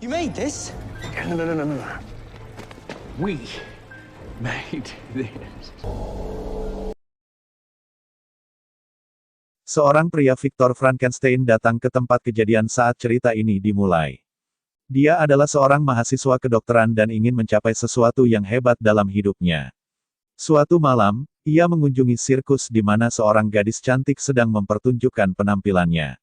You made this? No. We made this. Seorang pria Victor Frankenstein datang ke tempat kejadian saat cerita ini dimulai. Dia adalah seorang mahasiswa kedokteran dan ingin mencapai sesuatu yang hebat dalam hidupnya. Suatu malam, ia mengunjungi sirkus di mana seorang gadis cantik sedang mempertunjukkan penampilannya.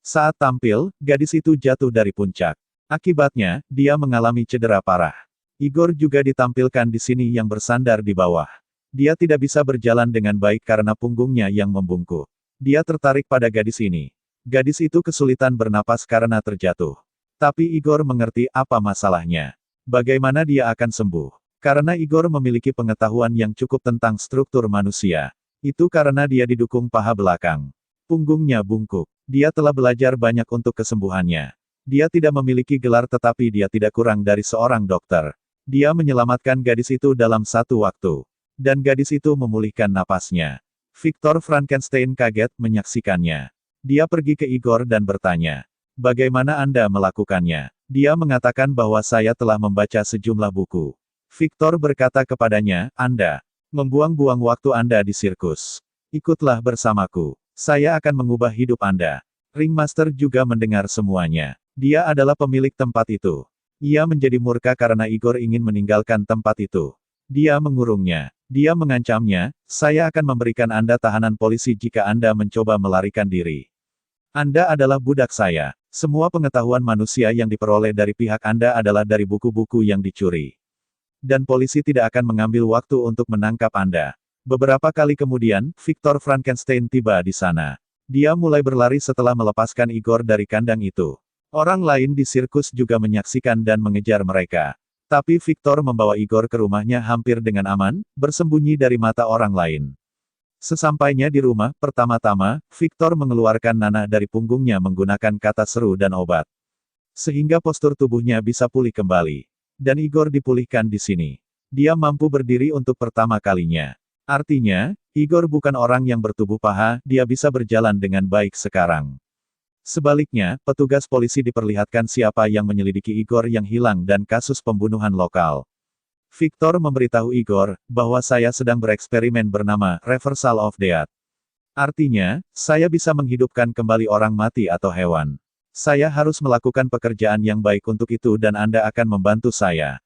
Saat tampil, gadis itu jatuh dari puncak. Akibatnya, dia mengalami cedera parah. Igor juga ditampilkan di sini yang bersandar di bawah. Dia tidak bisa berjalan dengan baik karena punggungnya yang membungkuk. Dia tertarik pada gadis ini. Gadis itu kesulitan bernapas karena terjatuh. Tapi Igor mengerti apa masalahnya. Bagaimana dia akan sembuh. Karena Igor memiliki pengetahuan yang cukup tentang struktur manusia. Itu karena dia didukung paha belakang. Punggungnya bungkuk. Dia telah belajar banyak untuk kesembuhannya. Dia tidak memiliki gelar tetapi dia tidak kurang dari seorang dokter. Dia menyelamatkan gadis itu dalam satu waktu. Dan gadis itu memulihkan napasnya. Victor Frankenstein kaget menyaksikannya. Dia pergi ke Igor dan bertanya, "Bagaimana Anda melakukannya?" Dia mengatakan bahwa saya telah membaca sejumlah buku. Victor berkata kepadanya, "Anda membuang-buang waktu Anda di sirkus. Ikutlah bersamaku. Saya akan mengubah hidup Anda." Ringmaster juga mendengar semuanya. Dia adalah pemilik tempat itu. Ia menjadi murka karena Igor ingin meninggalkan tempat itu. Dia mengurungnya. Dia mengancamnya, "Saya akan memberikan Anda tahanan polisi jika Anda mencoba melarikan diri. Anda adalah budak saya. Semua pengetahuan manusia yang diperoleh dari pihak Anda adalah dari buku-buku yang dicuri. Dan polisi tidak akan mengambil waktu untuk menangkap Anda." Beberapa kali kemudian, Victor Frankenstein tiba di sana. Dia mulai berlari setelah melepaskan Igor dari kandang itu. Orang lain di sirkus juga menyaksikan dan mengejar mereka. Tapi Victor membawa Igor ke rumahnya hampir dengan aman, bersembunyi dari mata orang lain. Sesampainya di rumah, pertama-tama, Victor mengeluarkan nanah dari punggungnya menggunakan kata seru dan obat. Sehingga postur tubuhnya bisa pulih kembali. Dan Igor dipulihkan di sini. Dia mampu berdiri untuk pertama kalinya. Artinya, Igor bukan orang yang bertubuh paha, dia bisa berjalan dengan baik sekarang. Sebaliknya, petugas polisi diperlihatkan siapa yang menyelidiki Igor yang hilang dan kasus pembunuhan lokal. Victor memberitahu Igor, bahwa saya sedang bereksperimen bernama Reversal of Death. Artinya, saya bisa menghidupkan kembali orang mati atau hewan. Saya harus melakukan pekerjaan yang baik untuk itu dan Anda akan membantu saya.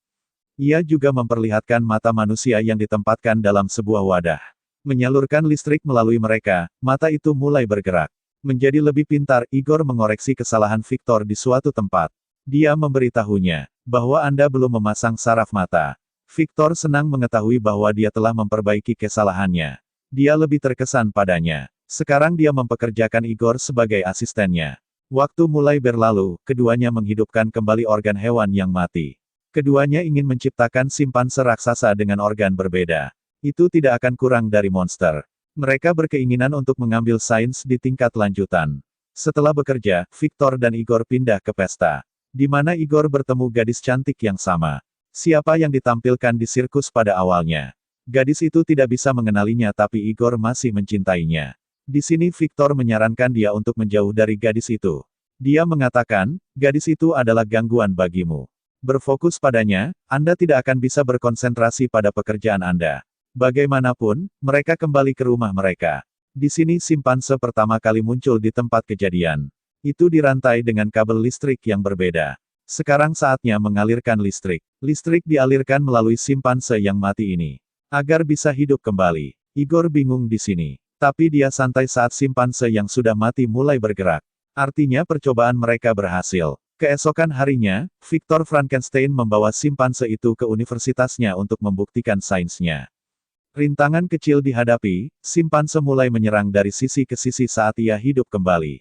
Ia juga memperlihatkan mata manusia yang ditempatkan dalam sebuah wadah. Menyalurkan listrik melalui mereka, mata itu mulai bergerak. Menjadi lebih pintar, Igor mengoreksi kesalahan Victor di suatu tempat. Dia memberitahunya, bahwa Anda belum memasang saraf mata. Victor senang mengetahui bahwa dia telah memperbaiki kesalahannya. Dia lebih terkesan padanya. Sekarang dia mempekerjakan Igor sebagai asistennya. Waktu mulai berlalu, keduanya menghidupkan kembali organ hewan yang mati. Keduanya ingin menciptakan simpanse raksasa dengan organ berbeda. Itu tidak akan kurang dari monster. Mereka berkeinginan untuk mengambil sains di tingkat lanjutan. Setelah bekerja, Victor dan Igor pindah ke pesta. Di mana Igor bertemu gadis cantik yang sama. Siapa yang ditampilkan di sirkus pada awalnya. Gadis itu tidak bisa mengenalinya tapi Igor masih mencintainya. Di sini Victor menyarankan dia untuk menjauh dari gadis itu. Dia mengatakan, gadis itu adalah gangguan bagimu. Berfokus padanya, Anda tidak akan bisa berkonsentrasi pada pekerjaan Anda. Bagaimanapun, mereka kembali ke rumah mereka. Di sini simpanse pertama kali muncul di tempat kejadian. Itu dirantai dengan kabel listrik yang berbeda. Sekarang saatnya mengalirkan listrik. Listrik dialirkan melalui simpanse yang mati ini. Agar bisa hidup kembali. Igor bingung di sini. Tapi dia santai saat simpanse yang sudah mati mulai bergerak. Artinya percobaan mereka berhasil. Keesokan harinya, Victor Frankenstein membawa simpanse itu ke universitasnya untuk membuktikan sainsnya. Rintangan kecil dihadapi, simpanse mulai menyerang dari sisi ke sisi saat ia hidup kembali.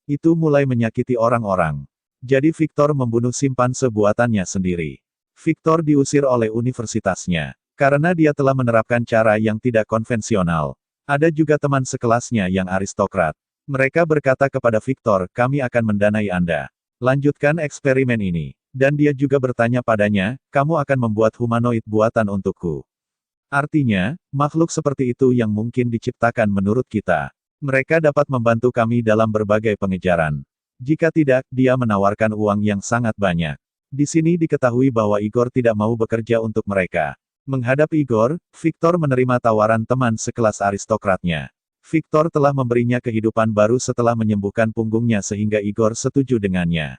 Itu mulai menyakiti orang-orang. Jadi Victor membunuh simpanse buatannya sendiri. Victor diusir oleh universitasnya. Karena dia telah menerapkan cara yang tidak konvensional. Ada juga teman sekelasnya yang aristokrat. Mereka berkata kepada Victor, "Kami akan mendanai Anda. Lanjutkan eksperimen ini." Dan dia juga bertanya padanya, "Kamu akan membuat humanoid buatan untukku. Artinya, makhluk seperti itu yang mungkin diciptakan menurut kita. Mereka dapat membantu kami dalam berbagai pengejaran." Jika tidak, dia menawarkan uang yang sangat banyak. Di sini diketahui bahwa Igor tidak mau bekerja untuk mereka. Menghadap Igor, Victor menerima tawaran teman sekelas aristokratnya. Victor telah memberinya kehidupan baru setelah menyembuhkan punggungnya sehingga Igor setuju dengannya.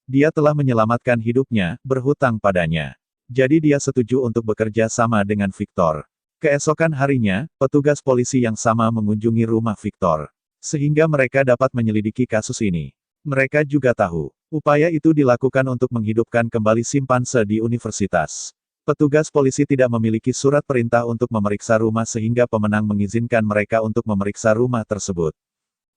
Dia telah menyelamatkan hidupnya, berhutang padanya. Jadi dia setuju untuk bekerja sama dengan Victor. Keesokan harinya, petugas polisi yang sama mengunjungi rumah Victor. Sehingga mereka dapat menyelidiki kasus ini. Mereka juga tahu, upaya itu dilakukan untuk menghidupkan kembali simpanse di universitas. Petugas polisi tidak memiliki surat perintah untuk memeriksa rumah sehingga pemenang mengizinkan mereka untuk memeriksa rumah tersebut.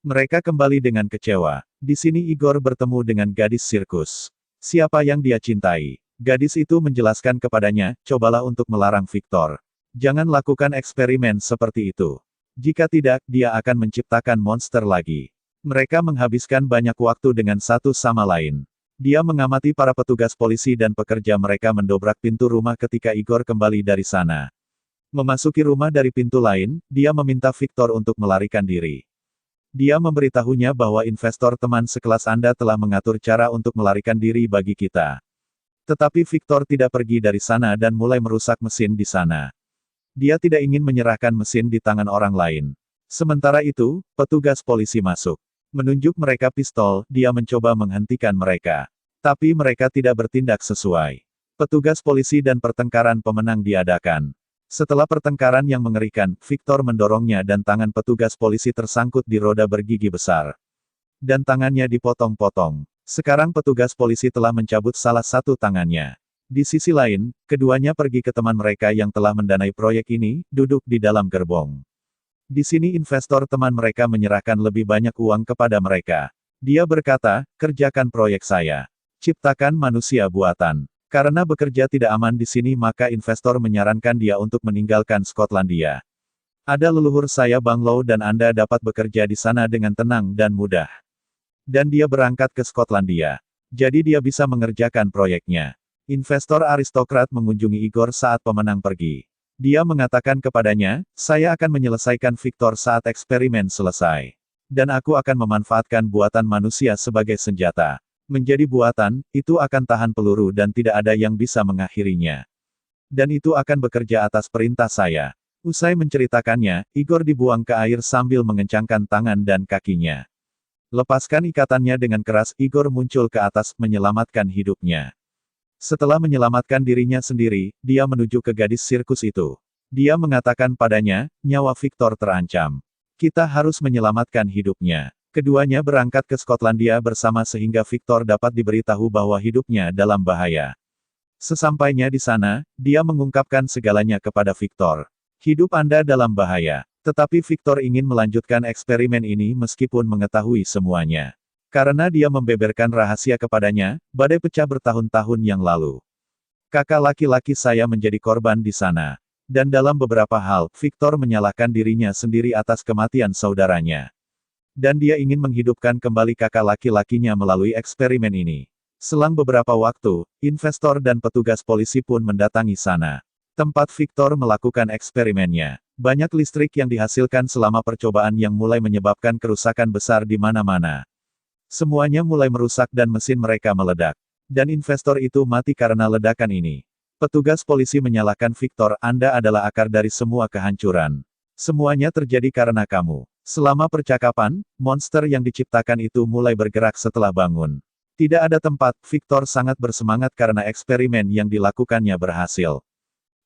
Mereka kembali dengan kecewa. Di sini Igor bertemu dengan gadis sirkus. Siapa yang dia cintai? Gadis itu menjelaskan kepadanya, cobalah untuk melarang Victor. Jangan lakukan eksperimen seperti itu. Jika tidak, dia akan menciptakan monster lagi. Mereka menghabiskan banyak waktu dengan satu sama lain. Dia mengamati para petugas polisi dan pekerja mereka mendobrak pintu rumah ketika Igor kembali dari sana. Memasuki rumah dari pintu lain, dia meminta Victor untuk melarikan diri. Dia memberitahunya bahwa investor teman sekelas Anda telah mengatur cara untuk melarikan diri bagi kita. Tetapi Victor tidak pergi dari sana dan mulai merusak mesin di sana. Dia tidak ingin menyerahkan mesin di tangan orang lain. Sementara itu, petugas polisi masuk. Menunjuk mereka pistol, dia mencoba menghentikan mereka. Tapi mereka tidak bertindak sesuai. Petugas polisi dan pertengkaran pemenang diadakan. Setelah pertengkaran yang mengerikan, Victor mendorongnya dan tangan petugas polisi tersangkut di roda bergigi besar. Dan tangannya dipotong-potong. Sekarang petugas polisi telah mencabut salah satu tangannya. Di sisi lain, keduanya pergi ke teman mereka yang telah mendanai proyek ini, duduk di dalam gerbong. Di sini investor teman mereka menyerahkan lebih banyak uang kepada mereka. Dia berkata, kerjakan proyek saya. Ciptakan manusia buatan. Karena bekerja tidak aman di sini maka investor menyarankan dia untuk meninggalkan Skotlandia. Ada leluhur saya Banglo dan Anda dapat bekerja di sana dengan tenang dan mudah. Dan dia berangkat ke Skotlandia. Jadi dia bisa mengerjakan proyeknya. Investor aristokrat mengunjungi Igor saat pemenang pergi. Dia mengatakan kepadanya, saya akan menyelesaikan Victor saat eksperimen selesai. Dan aku akan memanfaatkan buatan manusia sebagai senjata. Menjadi buatan, itu akan tahan peluru dan tidak ada yang bisa mengakhirinya. Dan itu akan bekerja atas perintah saya. Usai menceritakannya, Igor dibuang ke air sambil mengencangkan tangan dan kakinya. Lepaskan ikatannya dengan keras, Igor muncul ke atas menyelamatkan hidupnya. Setelah menyelamatkan dirinya sendiri, dia menuju ke gadis sirkus itu. Dia mengatakan padanya, nyawa Victor terancam. Kita harus menyelamatkan hidupnya. Keduanya berangkat ke Skotlandia bersama sehingga Victor dapat diberitahu bahwa hidupnya dalam bahaya. Sesampainya di sana, dia mengungkapkan segalanya kepada Victor. Hidup Anda dalam bahaya. Tetapi Victor ingin melanjutkan eksperimen ini meskipun mengetahui semuanya. Karena dia membeberkan rahasia kepadanya, badai pecah bertahun-tahun yang lalu. Kakak laki-laki saya menjadi korban di sana. Dan dalam beberapa hal, Victor menyalahkan dirinya sendiri atas kematian saudaranya. Dan dia ingin menghidupkan kembali kakak laki-lakinya melalui eksperimen ini. Selang beberapa waktu, investor dan petugas polisi pun mendatangi sana. Tempat Victor melakukan eksperimennya. Banyak listrik yang dihasilkan selama percobaan yang mulai menyebabkan kerusakan besar di mana-mana. Semuanya mulai merusak dan mesin mereka meledak. Dan investor itu mati karena ledakan ini. Petugas polisi menyalahkan Victor, Anda adalah akar dari semua kehancuran. Semuanya terjadi karena kamu. Selama percakapan, monster yang diciptakan itu mulai bergerak setelah bangun. Tidak ada tempat, Victor sangat bersemangat karena eksperimen yang dilakukannya berhasil.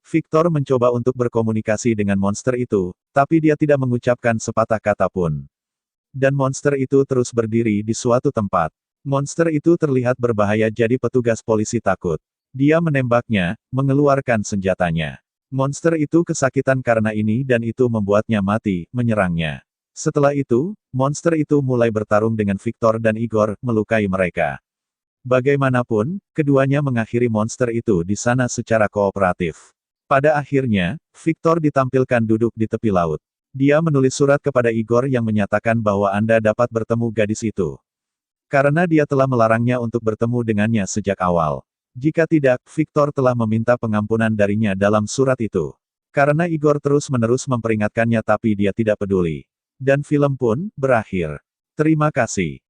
Victor mencoba untuk berkomunikasi dengan monster itu, tapi dia tidak mengucapkan sepatah kata pun. Dan monster itu terus berdiri di suatu tempat. Monster itu terlihat berbahaya jadi petugas polisi takut. Dia menembaknya, mengeluarkan senjatanya. Monster itu kesakitan karena ini dan itu membuatnya mati, menyerangnya. Setelah itu, monster itu mulai bertarung dengan Victor dan Igor, melukai mereka. Bagaimanapun, keduanya mengakhiri monster itu di sana secara kooperatif. Pada akhirnya, Victor ditampilkan duduk di tepi laut. Dia menulis surat kepada Igor yang menyatakan bahwa Anda dapat bertemu gadis itu. Karena dia telah melarangnya untuk bertemu dengannya sejak awal. Jika tidak, Victor telah meminta pengampunan darinya dalam surat itu. Karena Igor terus-menerus memperingatkannya tapi dia tidak peduli. Dan film pun berakhir. Terima kasih.